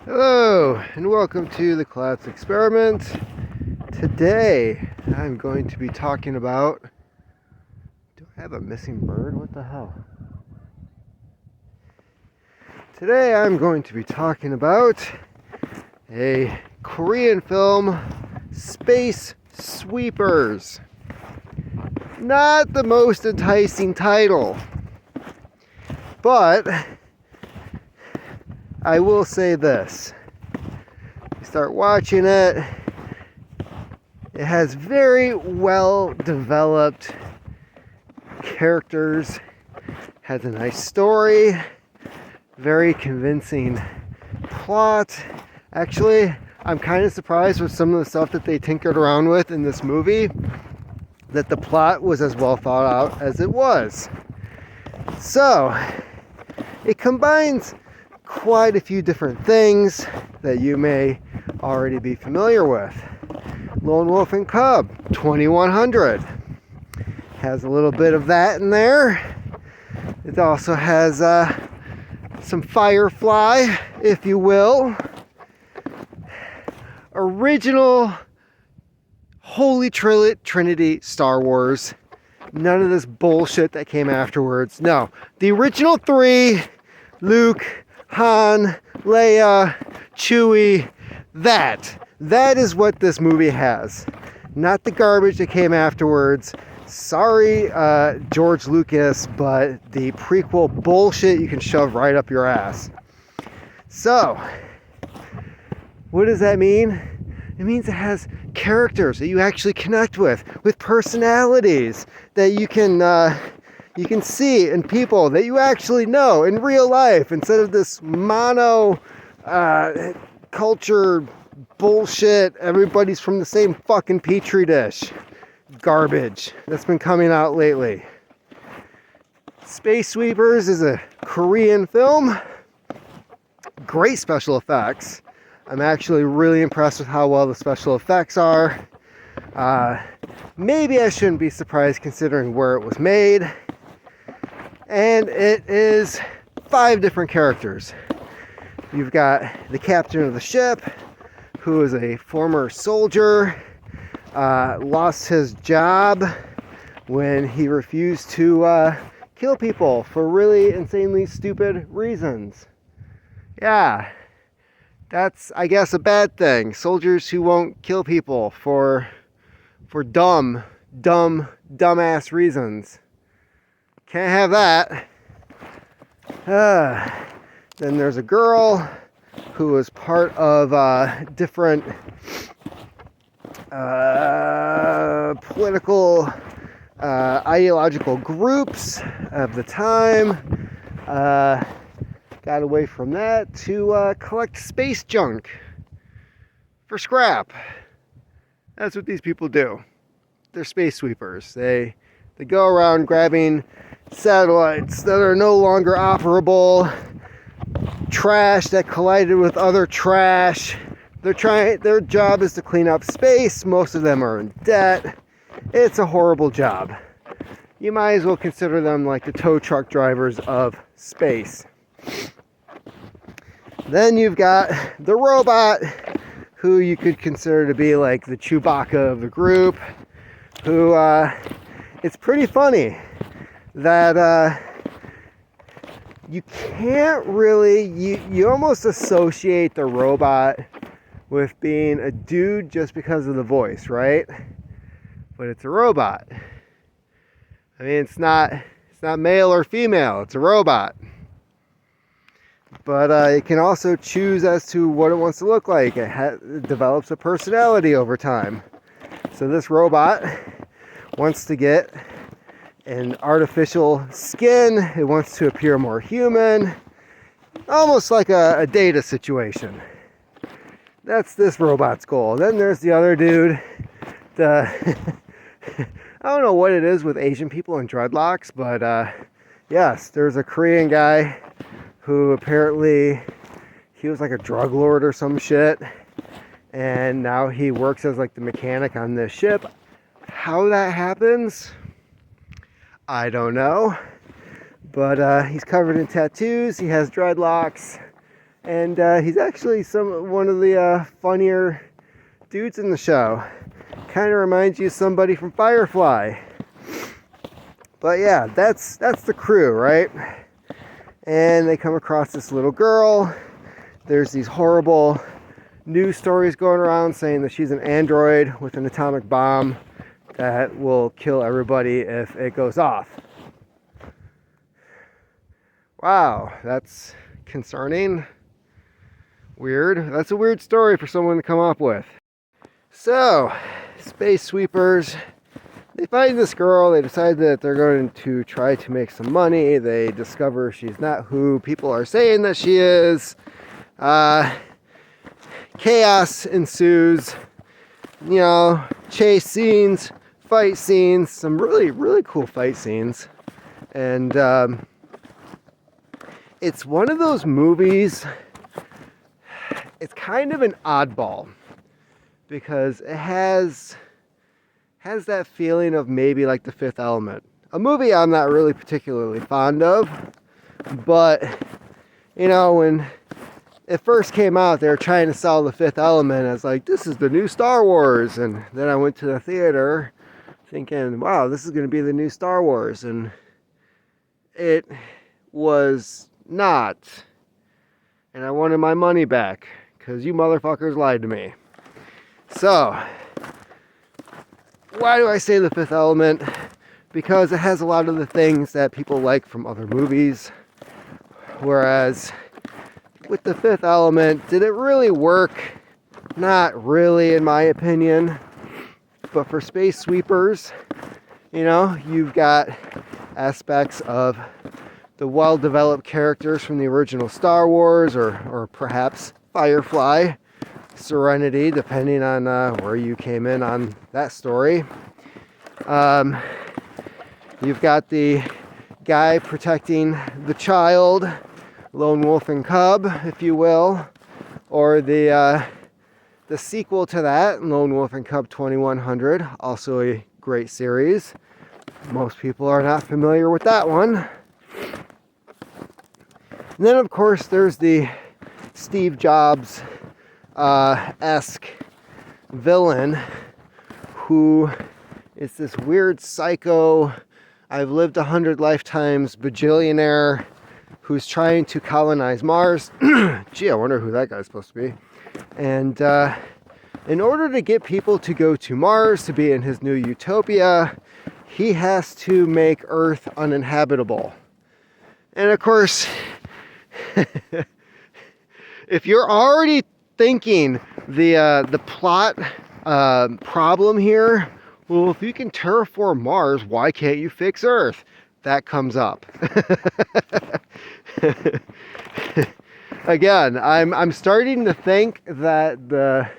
Hello, and welcome to the Collapse Experiment. Today, I'm going to be talking about... Do I have a missing bird? What the hell? Today, I'm going to be talking about a Korean film, Space Sweepers. Not the most enticing title, but I will say this. You start watching it, it has very well developed characters, has a nice story, very convincing plot. Actually, I'm kind of surprised with some of the stuff that they tinkered around with in this movie, that the plot was as well thought out as it was. So, it combines quite a few different things that you may already be familiar with. Lone Wolf and Cub, 2100. Has a little bit of that in there. It also has some Firefly, if you will. Original Holy Trinity Star Wars. None of this bullshit that came afterwards. No, the original three, Luke, Han, Leia, Chewie, that is what this movie has. Not the garbage that came afterwards. Sorry, George Lucas, but the prequel bullshit you can shove right up your ass. So, what does that mean? It means it has characters that you actually connect with personalities that you can see, and people that you actually know in real life, instead of this mono culture bullshit, everybody's from the same fucking petri dish garbage that's been coming out lately. Space Sweepers is a Korean film. Great special effects. I'm actually really impressed with how well the special effects are. Maybe I shouldn't be surprised considering where it was made. And it is 5 different characters. You've got the captain of the ship, who is a former soldier, lost his job when he refused to kill people for really insanely stupid reasons. Yeah, that's, I guess, a bad thing. Soldiers who won't kill people for dumbass reasons. Can't have that. Then there's a girl who was part of different political, ideological groups of the time. Got away from that to collect space junk for scrap. That's what these people do. They're space sweepers. They go around grabbing satellites that are no longer operable, trash that collided with other trash. Their job is to clean up space. Most of them are in debt. It's a horrible job. You might as well consider them like the tow truck drivers of space. Then you've got the robot, who you could consider to be like the Chewbacca of the group, who it's pretty funny that you can't really, you almost associate the robot with being a dude just because of the voice, right? But it's a robot. I mean, it's not male or female, it's a robot. But it can also choose as to what it wants to look like. It develops a personality over time. So this robot wants to get an artificial skin. It wants to appear more human. Almost like a Data situation. That's this robot's goal. Then there's the other dude. I don't know what it is with Asian people and dreadlocks, but yes, there's a Korean guy who apparently he was like a drug lord or some shit, and now he works as like the mechanic on this ship. How that happens, I don't know, but he's covered in tattoos, he has dreadlocks, And he's actually one of the funnier dudes in the show. Kind of reminds you of somebody from Firefly. But yeah, that's the crew, right? And they come across this little girl. There's these horrible news stories going around saying that she's an android with an atomic bomb that will kill everybody if it goes off. Wow, that's concerning. Weird. That's a weird story for someone to come up with. So, space sweepers, they find this girl. They decide that they're going to try to make some money. They discover she's not who people are saying that she is. Chaos ensues. You know, chase scenes, fight scenes, some really, really cool fight scenes. And it's one of those movies, it's kind of an oddball because it has that feeling of maybe like The Fifth Element. A movie I'm not really particularly fond of, but you know, when it first came out, they were trying to sell The Fifth Element as like, this is the new Star Wars. And then I went to the theater thinking, wow, this is going to be the new Star Wars. And it was not. And I wanted my money back because you motherfuckers lied to me. So, why do I say The Fifth Element? Because it has a lot of the things that people like from other movies. Whereas with The Fifth Element, did it really work? Not really, in my opinion. But for Space Sweepers, you know, you've got aspects of the well-developed characters from the original Star Wars, or perhaps Firefly, Serenity, depending on where you came in on that story. You've got the guy protecting the child, Lone Wolf and Cub, if you will, or the sequel to that, Lone Wolf and Cub 2100, also a great series. Most people are not familiar with that one. And then, of course, there's the Steve Jobs esque villain who is this weird psycho, I've lived 100 lifetimes bajillionaire who's trying to colonize Mars. Gee, I wonder who that guy's supposed to be. And in order to get people to go to Mars to be in his new utopia, he has to make Earth uninhabitable. And of course, if you're already thinking the plot problem here, well, if you can terraform Mars, why can't you fix Earth? That comes up. Again, I'm starting to think that the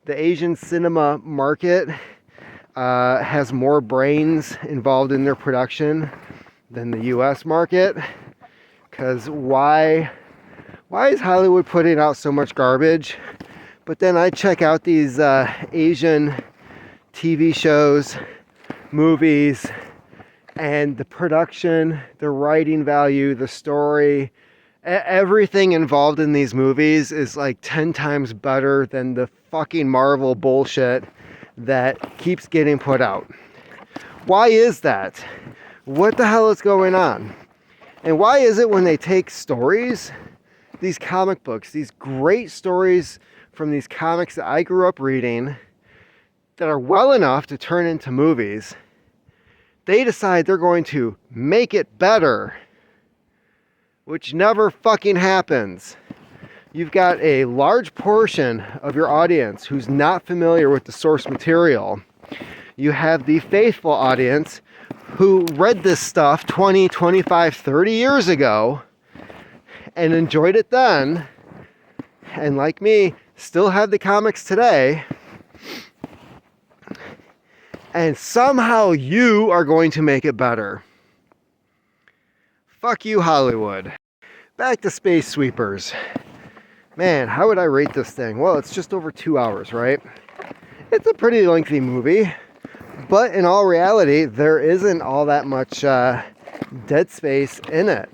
Asian cinema market has more brains involved in their production than the US market. Because why is Hollywood putting out so much garbage? But then I check out these Asian TV shows, movies, and the production, the writing value, the story, everything involved in these movies is like 10 times better than the fucking Marvel bullshit that keeps getting put out. Why is that? What the hell is going on? And why is it when they take stories, these comic books, these great stories from these comics that I grew up reading that are well enough to turn into movies, they decide they're going to make it better, which never fucking happens. You've got a large portion of your audience who's not familiar with the source material. You have the faithful audience who read this stuff 20, 25, 30 years ago and enjoyed it then, and like me, still have the comics today. And somehow you are going to make it better. Fuck you, Hollywood. Back to Space Sweepers. Man, how would I rate this thing? Well, it's just over 2 hours, right? It's a pretty lengthy movie. But in all reality, there isn't all that much dead space in it.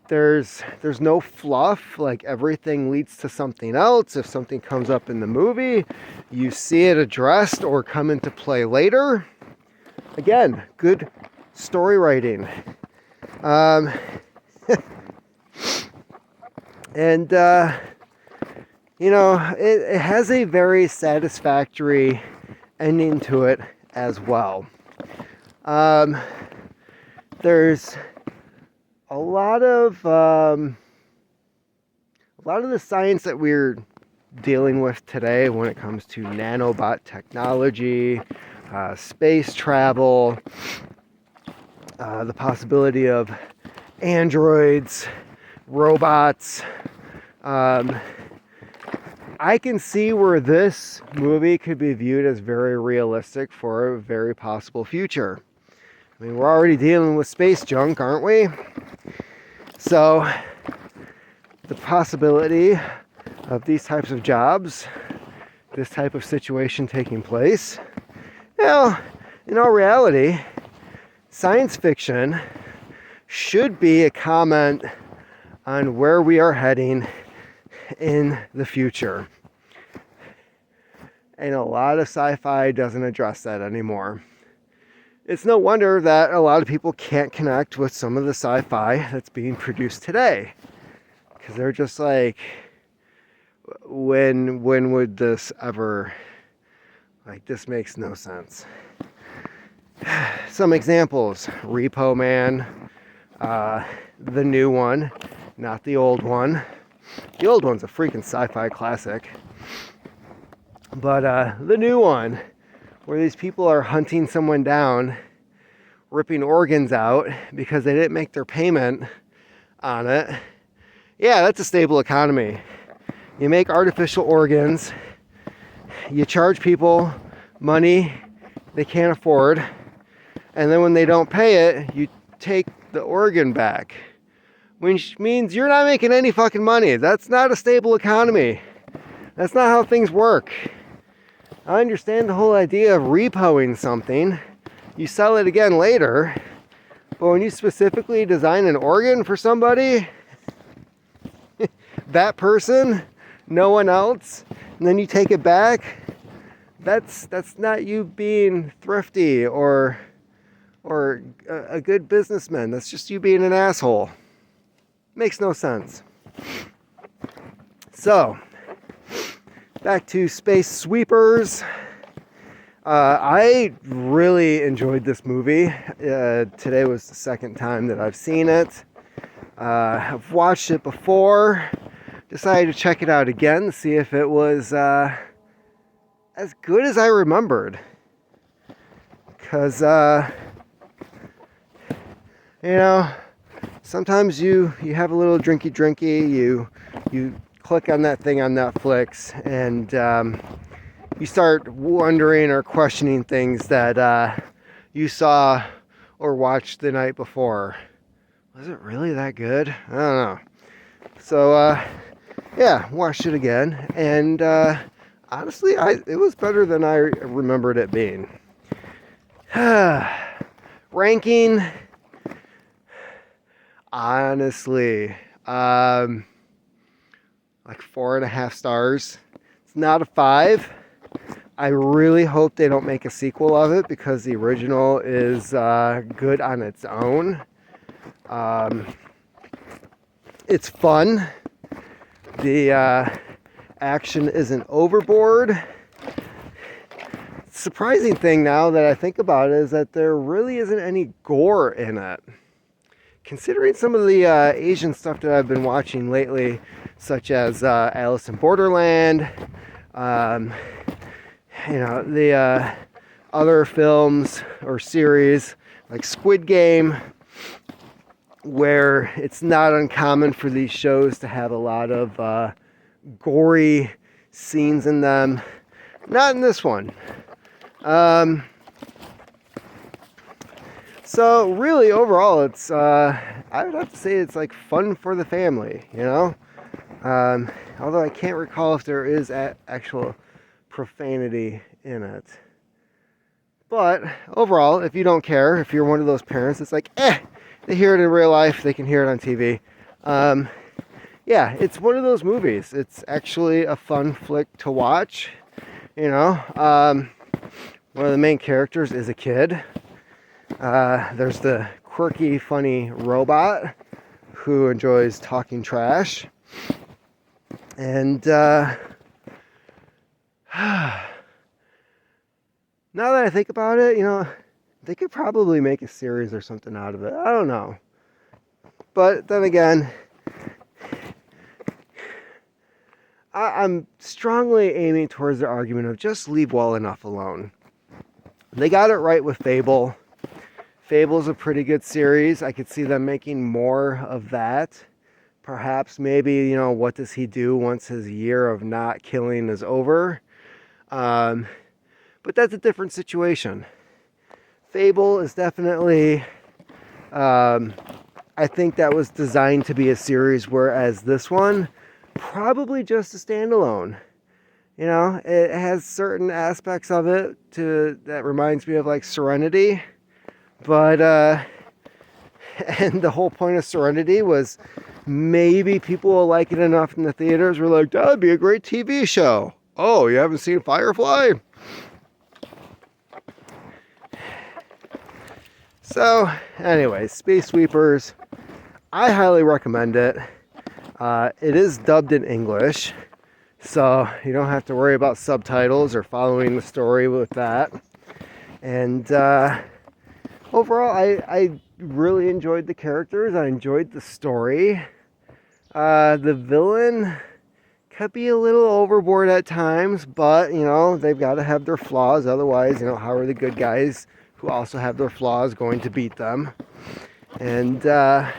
There's no fluff, like everything leads to something else. If something comes up in the movie, you see it addressed or come into play later. Again, good story writing. And it has a very satisfactory ending to it as well. There's a lot of the science that we're dealing with today when it comes to nanobot technology, space travel, the possibility of androids, robots. I can see where this movie could be viewed as very realistic for a very possible future. I mean, we're already dealing with space junk, aren't we? So, the possibility of these types of jobs, this type of situation taking place, well, in all reality, science fiction should be a comment on where we are heading in the future. And a lot of sci-fi doesn't address that anymore. It's no wonder that a lot of people can't connect with some of the sci-fi that's being produced today. Because they're just like, when would this ever, like, this makes no sense. Some examples: Repo Man, the new one, not the old one. The old one's a freaking sci-fi classic. But the new one, where these people are hunting someone down, ripping organs out because they didn't make their payment on it. Yeah, that's a stable economy. You make artificial organs, you charge people money they can't afford, and then when they don't pay it, you take the organ back. Which means you're not making any fucking money. That's not a stable economy. That's not how things work. I understand the whole idea of repoing something. You sell it again later. But when you specifically design an organ for somebody, that person, no one else, and then you take it back, that's not you being thrifty or a good businessman. That's just you being an asshole. Makes no sense. So, back to Space Sweepers. I really enjoyed this movie. Today was the second time that I've seen it. I've watched it before. Decided to check it out again, see if it was as good as I remembered. Because, sometimes you have a little drinky, you click on that thing on Netflix, and you start wondering or questioning things that you saw or watched the night before. Was it really that good? I don't know. So, watched it again, and honestly, it was better than I remembered it being. Ranking, honestly, like 4.5 stars. It's not a 5. I really hope they don't make a sequel of it because the original is good on its own. It's fun. The action isn't overboard. Surprising thing now that I think about it is that there really isn't any gore in it. Considering some of the Asian stuff that I've been watching lately, such as Alice in Borderland, the other films or series like Squid Game, where it's not uncommon for these shows to have a lot of gory scenes in them. Not in this one. So really, overall, it's I would have to say it's like fun for the family, although I can't recall if there is actual profanity in it. But overall, if you don't care, if you're one of those parents, it's like, they hear it in real life, they can hear it on TV. Yeah, it's one of those movies. It's actually a fun flick to watch. You know, one of the main characters is a kid. There's the quirky, funny robot who enjoys talking trash. And now that I think about it, they could probably make a series or something out of it. I don't know. But then again, I'm strongly aiming towards the argument of just leave well enough alone. They got it right with Fable. Fable's a pretty good series. I could see them making more of that. Perhaps, maybe, what does he do once his year of not killing is over? But that's a different situation. Fable is definitely, I think that was designed to be a series, whereas this one, probably just a standalone. It has certain aspects of it that reminds me of like Serenity. But, and the whole point of Serenity was maybe people will like it enough in the theaters. We're like, that would be a great TV show. Oh, you haven't seen Firefly? So, anyway, Space Sweepers. I highly recommend it. It is dubbed in English, so you don't have to worry about subtitles or following the story with that. And overall, I really enjoyed the characters. I enjoyed the story. The villain could be a little overboard at times, but, they've got to have their flaws. Otherwise, how are the good guys who also have their flaws going to beat them? And, yeah,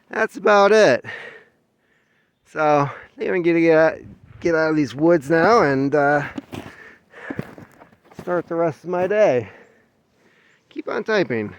that's about it. So, I think I'm going to get out of these woods now and start the rest of my day. Keep on typing.